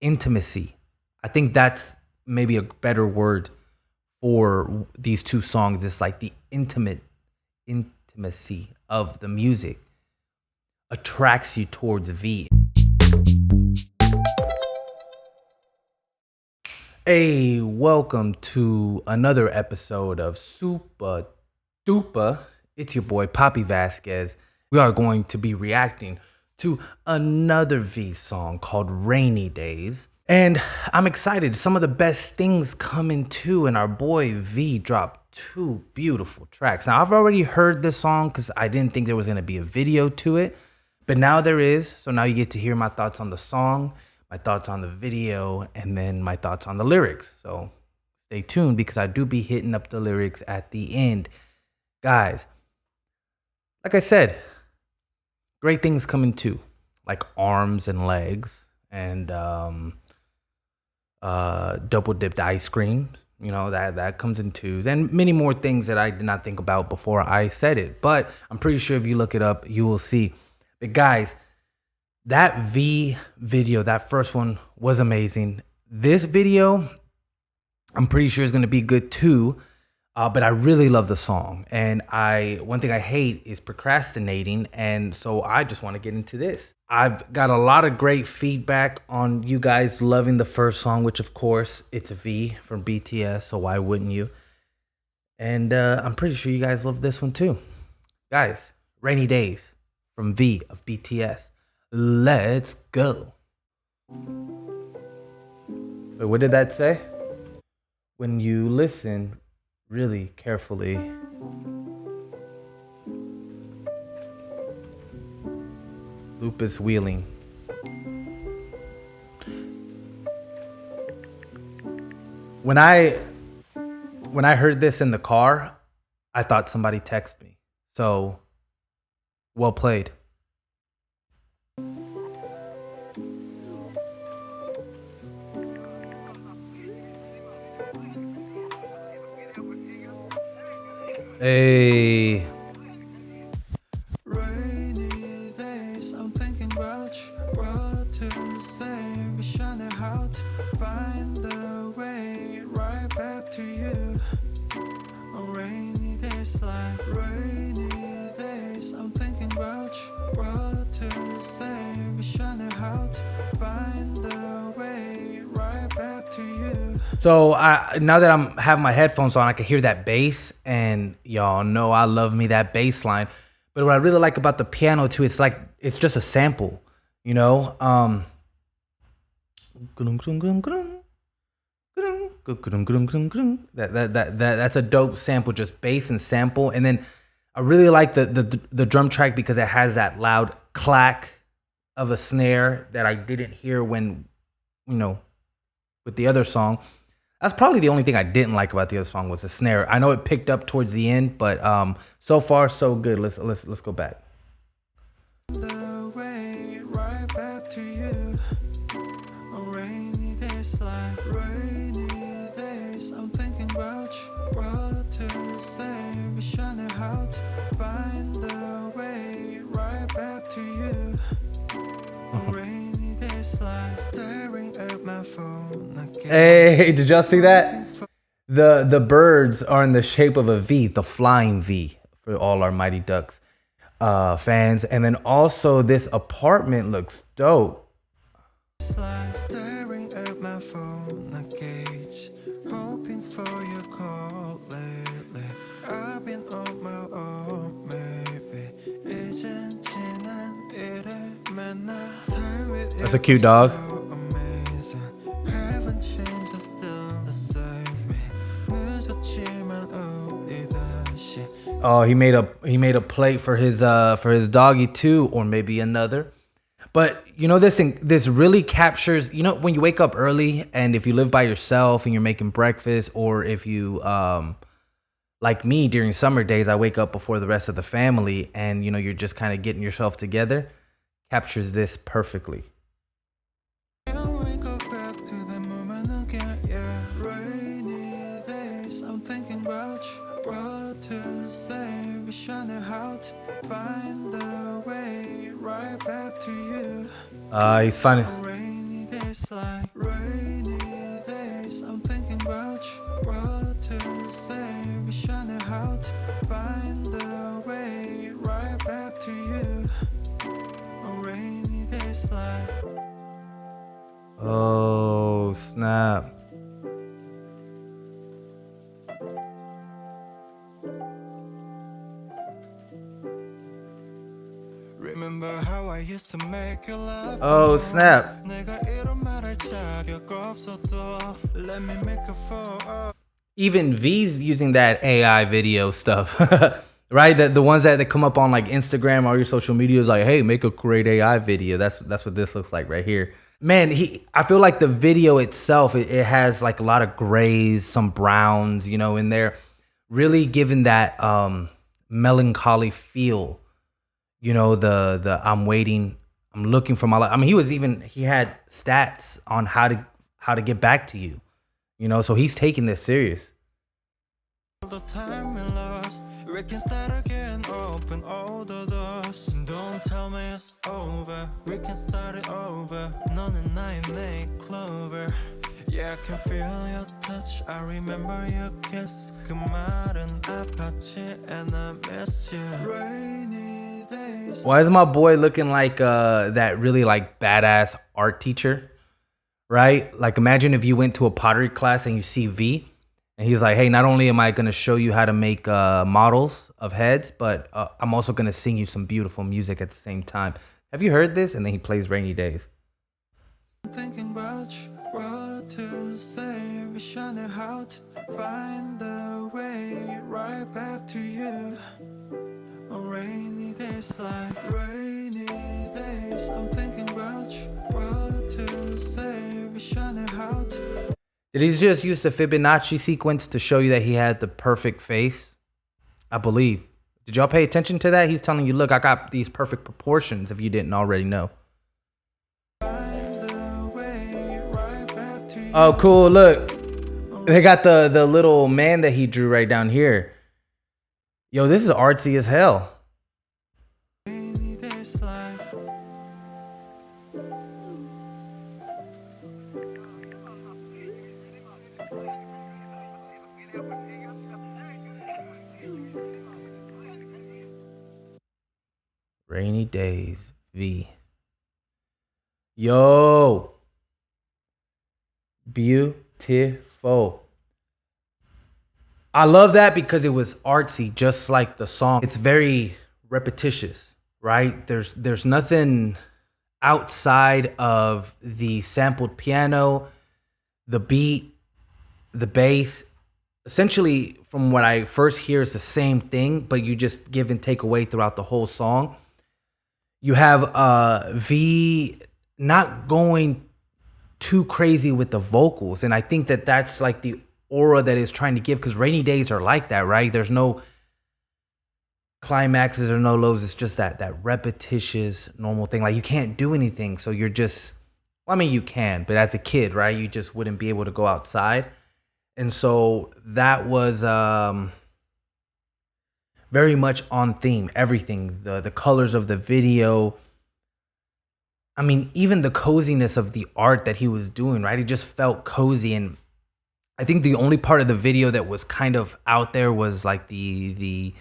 intimacy. I think that's maybe a better word for these two songs. It's like the intimacy of the music attracts you towards V. Hey, welcome to another episode of Supadupa. It's your boy Papi Vazquez. We are going to be reacting to another V song called Rainy Days. And I'm excited. Some of the best things coming too. And our boy V dropped two beautiful tracks. Now, I've already heard this song because I didn't think there was going to be a video to it. But now there is. So now you get to hear my thoughts on the song, my thoughts on the video, and then my thoughts on the lyrics. So stay tuned because I do be hitting up the lyrics at the end. Guys, like I said, great things coming too, like arms and legs and double dipped ice cream. You know, that comes in twos, and many more things that I did not think about before I said it. But I'm pretty sure if you look it up, you will see. But guys, that V video, that first one was amazing. This video, I'm pretty sure is going to be good too. But I really love the song. And one thing I hate is procrastinating. And so I just want to get into this. I've got a lot of great feedback on you guys loving the first song, which of course it's a V from BTS. So why wouldn't you? And I'm pretty sure you guys love this one too. Guys, Rainy Days from V of BTS. Let's go. Wait, what did that say? When you listen really carefully, Lupus wheeling. When I heard this in the car, I thought somebody texted me. So, well played. Hey. Rainy days, I'm thinking about what to say. Wish I knew how to find the way right back to you. On rainy days, like rainy days, I'm thinking about what to say. Wish I knew how to find the way right back to you. So now that I'm having my headphones on, I can hear that bass, and y'all know I love me that bass line. But what I really like about the piano too, it's like it's just a sample, you know. That's a dope sample, just bass and sample. And then I really like the drum track because it has that loud clack of a snare that I didn't hear when, you know, with the other song. That's probably the only thing I didn't like about the other song was the snare. I know it picked up towards the end, but so far so good. Let's go back. The way right back to you. On rainy days, like rainy days, I'm thinking about what to say. Wish I knew how to find the way right back to you. On rainy days, like staring at my phone. Hey, did y'all see that? The birds are in the shape of a V, the flying V for all our Mighty Ducks fans. And then also this apartment looks dope. Like staring at my phone, a cage, hoping for your call lately. I've been on my own, maybe. 이젠 지난 일을 만나. That's a cute dog. Haven't changed, I'm still the same. 늦었지만 우리 다시. Oh, he made a plate for his doggy too, or maybe another. But you know, this really captures, you know, when you wake up early and if you live by yourself and you're making breakfast, or if you like me during summer days, I wake up before the rest of the family and you know you're just kind of getting yourself together, captures this perfectly. Can we go back to the moment again? Yeah, rainy days, I'm thinking about what to say. Wish I knew how to find the way right back to you. He's funny. Rainy days, days like rainy days. I'm thinking about you, what to say. Wish I knew how to find the way right back to you on rainy days like. Oh, snap. Remember how I used to make you laugh. Oh, snap. 내가 이런 말할 자격 없어도 let me make a fall. Even V's using that AI video stuff, right? The ones that come up on like Instagram or your social media is like, hey, make a great AI video. That's what this looks like right here. Man, I feel like the video itself, it has like a lot of grays, some browns, you know, in there, really giving that melancholy feel. You know, the I'm waiting, I'm looking for my life. I mean, he had stats on how to get back to you. You know, so he's taking this serious. The time we lost, we can start again, open all the doors. Don't tell me it's over, we can start it over. 너는 나의 내 clover. Yeah, I can feel your touch, I remember your kiss. 그 말은 아팠지 and I miss you. Rainy days. Why is my boy looking like that really like badass art teacher? Right? Like imagine if you went to a pottery class and you see V and he's like, hey, not only am I going to show you how to make models of heads, but I'm also going to sing you some beautiful music at the same time. Have you heard this? And then he plays Rainy Days. I'm thinking about you, what to say. Wish I knew how to find the way right back to you on rainy days like rainy days. I'm thinking about you, what to say. Wish I knew how to. Did he just use the Fibonacci sequence to show you that he had the perfect face? I believe. Did y'all pay attention to that? He's telling you, look, I got these perfect proportions if you didn't already know. Oh, cool. Look, they got the little man that he drew right down here. Yo, this is artsy as hell. Rainy Days, V. Yo. Beautiful. I love that because it was artsy, just like the song. It's very repetitious, right? There's nothing outside of the sampled piano, the beat, the bass. Essentially, from what I first hear, it's the same thing, but you just give and take away throughout the whole song. You have V not going too crazy with the vocals, and I think that that's like the aura that is trying to give, because Rainy Days are like that, right? There's no climaxes or no lows. It's just that repetitious normal thing. Like you can't do anything, so you're just, well, I mean you can, but as a kid, right, you just wouldn't be able to go outside. And so that was very much on theme. Everything, the colors of the video, I mean, even the coziness of the art that he was doing, right? It just felt cozy. And I think the only part of the video that was kind of out there was like the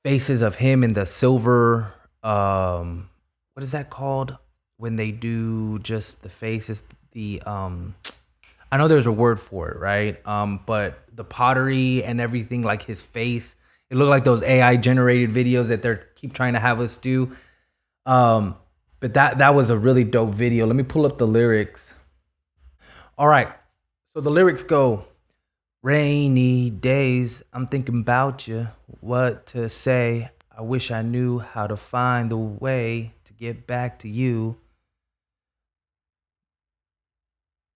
faces of him in the silver, what is that called? When they do just the faces, I know there's a word for it, right? But the pottery and everything, like his face, it looked like those AI generated videos that they're keep trying to have us do. But that was a really dope video. Let me pull up the lyrics. All right. So the lyrics go, rainy days, I'm thinking about you, what to say. I wish I knew how to find the way to get back to you.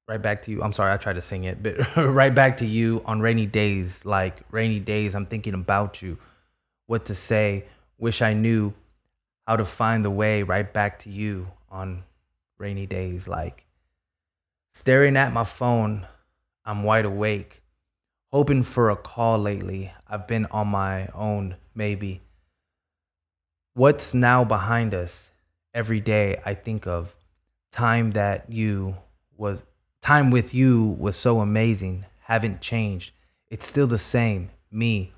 Right back to you. I'm sorry, I tried to sing it, but right back to you on rainy days, like rainy days, I'm thinking about you, what to say. Wish I knew how to find the way right back to you on rainy days, like staring at my phone. I'm wide awake, hoping for a call lately. I've been on my own, maybe. What's now behind us? Every day I think of Time that you was time with you was so amazing. Haven't changed. It's still the same. Me.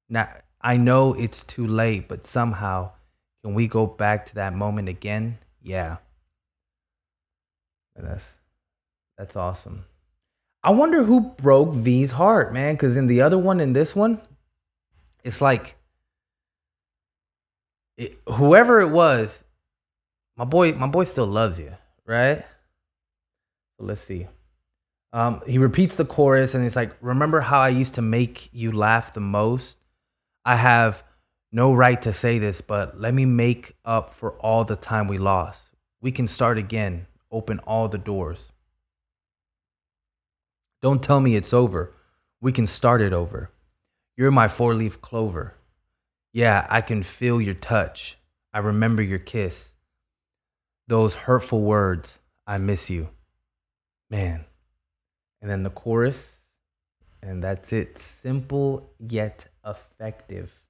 Now I know it's too late, but somehow can we go back to that moment again? Yeah. And that's awesome. I wonder who broke V's heart, man, cuz in the other one and this one, it's like whoever it was, my boy still loves you, right? So let's see. He repeats the chorus and it's like, remember how I used to make you laugh the most? I have no right to say this, but let me make up for all the time we lost. We can start again, open all the doors. Don't tell me it's over. We can start it over. You're my four-leaf clover. Yeah, I can feel your touch. I remember your kiss. Those hurtful words. I miss you. Man. And then the chorus, and that's it. Simple yet effective.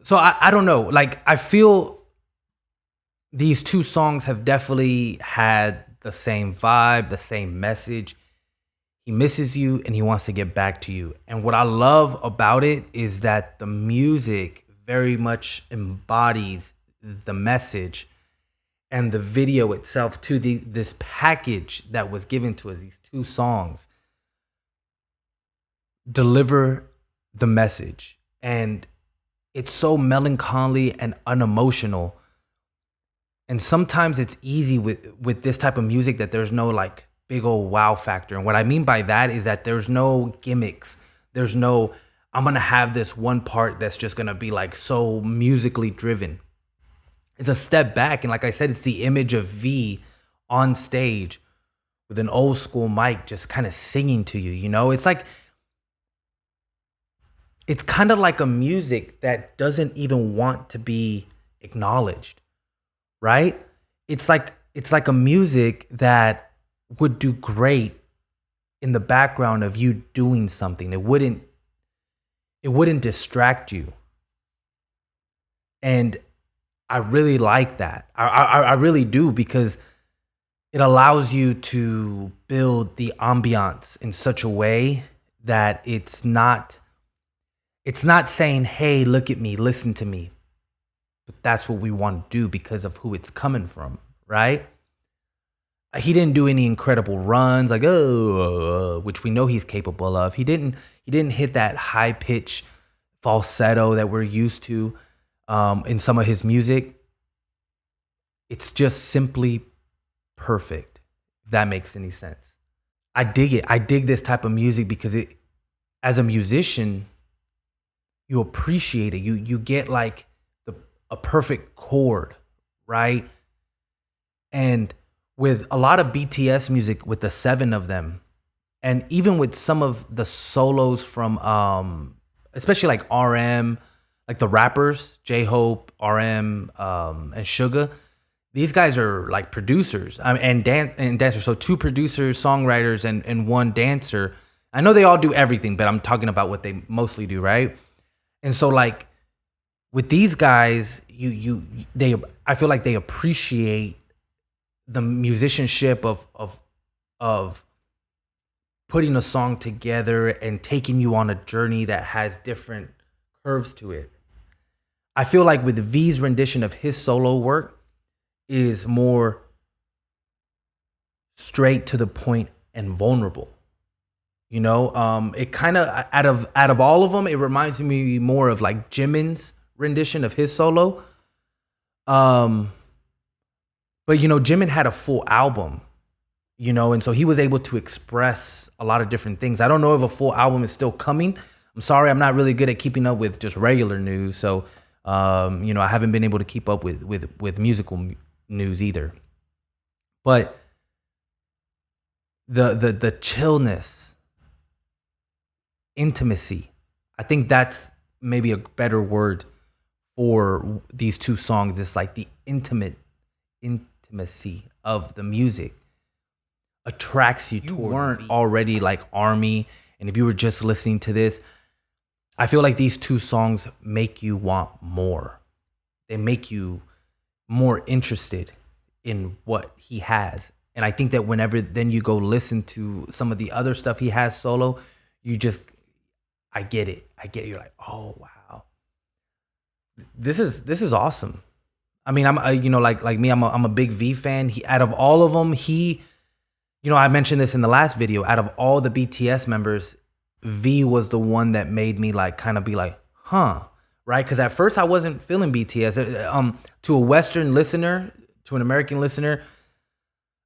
So I don't know. Like, I feel these two songs have definitely had the same vibe, the same message. He misses you and he wants to get back to you. And what I love about it is that the music very much embodies the message, and the video itself too. This package that was given to us, these two songs, deliver the message. And it's so melancholy and unemotional. And sometimes it's easy with this type of music that there's no like big old wow factor. And what I mean by that is that there's no gimmicks. There's no, I'm going to have this one part that's just going to be like so musically driven. It's a step back. And like I said, it's the image of V on stage with an old school mic just kind of singing to you, you know? It's like, it's kind of like a music that doesn't even want to be acknowledged, right? It's like a music that would do great in the background of you doing something. It wouldn't distract you. And I really like that. I really do, because it allows you to build the ambiance in such a way that it's not saying, hey, look at me, listen to me. But that's what we want to do because of who it's coming from, right? He didn't do any incredible runs like, which we know he's capable of. He didn't hit that high pitch falsetto that we're used to in some of his music. It's just simply perfect, if that makes any sense. I dig it. I dig this type of music because it, as a musician, you appreciate it. You get like a perfect chord, right? And with a lot of BTS music, with the 7 of them, and even with some of the solos from especially like RM, like the rappers, J-Hope, RM, and Suga, these guys are like producers and dancers. So 2 producers, songwriters, and 1 dancer. I know they all do everything, but I'm talking about what they mostly do, right? And so like with these guys, I feel like they appreciate the musicianship of putting a song together and taking you on a journey that has different curves to it. I feel like with V's rendition of his solo work is more straight to the point and vulnerable. You know, it kind of out of all of them, it reminds me more of like Jimin's rendition of his solo. But you know, Jimin had a full album, you know, and so he was able to express a lot of different things. I don't know if a full album is still coming. I'm sorry, I'm not really good at keeping up with just regular news, so you know, I haven't been able to keep up with musical news either. But the chillness, intimacy, I think that's maybe a better word for these 2 songs. It's like the intimacy of the music attracts you towards. You weren't already like ARMY, and if you were just listening to this, I feel like these 2 songs make you want more. They make you more interested in what he has. And I think that whenever then you go listen to some of the other stuff he has solo, you just, I get it. You're like, oh wow, this is awesome. I mean, like me, I'm a big V fan. He, out of all of them, I mentioned this in the last video. Out of all the BTS members, V was the one that made me like kind of be like, huh, right? Because at first I wasn't feeling BTS. To a Western listener, to an American listener,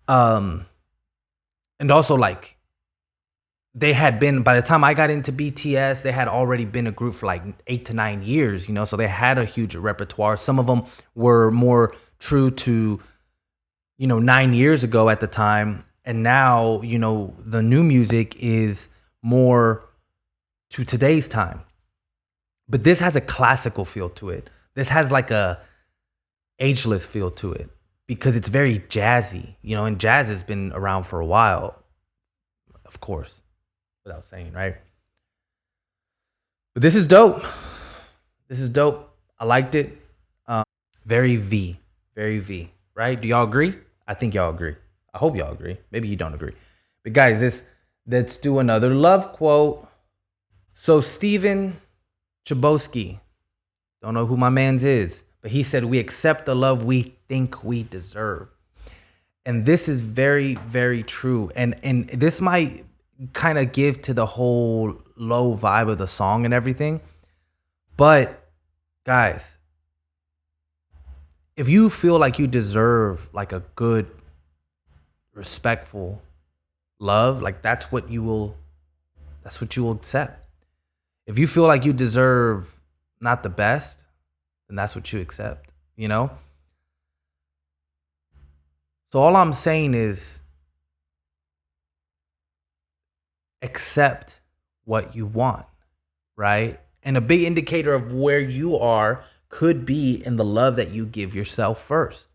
and also like they had been, by the time I got into BTS, they had already been a group for like 8 to 9 years, so they had a huge repertoire. Some of them were more true to 9 years ago at the time, and now the new music is more to today's time. But this has a classical feel to it. This has like a ageless feel to it because it's very jazzy, and jazz has been around for a while, of course, without saying, right? But this is dope. I liked it. Very V, right? Do y'all agree? I think y'all agree. I hope y'all agree. Maybe you don't agree. But guys, let's do another love quote. So Stephen Chbosky, don't know who my man's is, but he said, we accept the love we think we deserve. And this is very, very true. And this might kind of give to the whole low vibe of the song and everything. But guys, if you feel like you deserve like a good, respectful love, like that's what you will accept. If you feel like you deserve not the best, then that's what you accept, So all I'm saying is accept what you want, right? And a big indicator of where you are could be in the love that you give yourself first.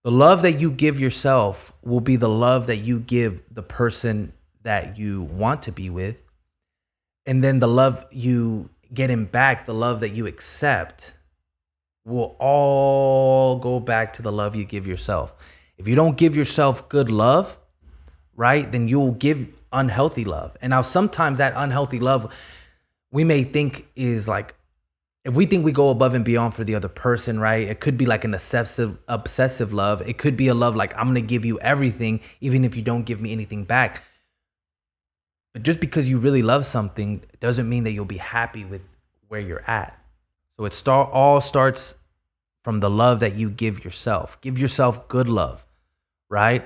The love that you give yourself will be the love that you give the person that you want to be with. And then the love you get him back, the love that you accept, will all go back to the love you give yourself. If you don't give yourself good love, right, then you'll give unhealthy love. And now sometimes that unhealthy love we may think is like, if we think we go above and beyond for the other person, right, it could be like an obsessive love. It could be a love like, I'm going to give you everything, even if you don't give me anything back. But just because you really love something doesn't mean that you'll be happy with where you're at. So it all starts from the love that you give yourself. Give yourself good love, right?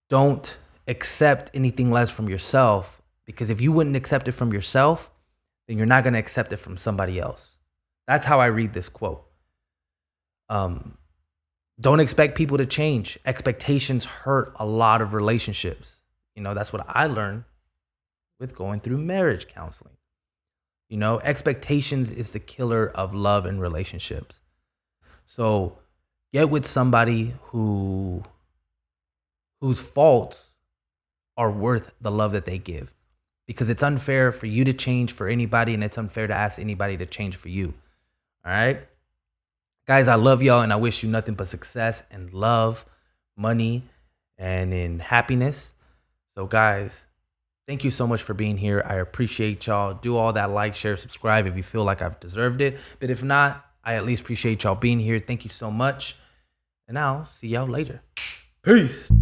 Don't accept anything less from yourself, because if you wouldn't accept it from yourself, then you're not going to accept it from somebody else. That's how I read this quote. Don't expect people to change. Expectations hurt a lot of relationships. That's what I learned with going through marriage counseling. Expectations is the killer of love and relationships. So get with somebody whose faults are worth the love that they give, because it's unfair for you to change for anybody, and it's unfair to ask anybody to change for you. All right, guys, I love y'all, and I wish you nothing but success and love, money, and in happiness. So guys, thank you so much for being here. I appreciate y'all. Do all that, like, share, subscribe if you feel like I've deserved it. But if not, I at least appreciate y'all being here. Thank you so much. And I'll see y'all later. Peace.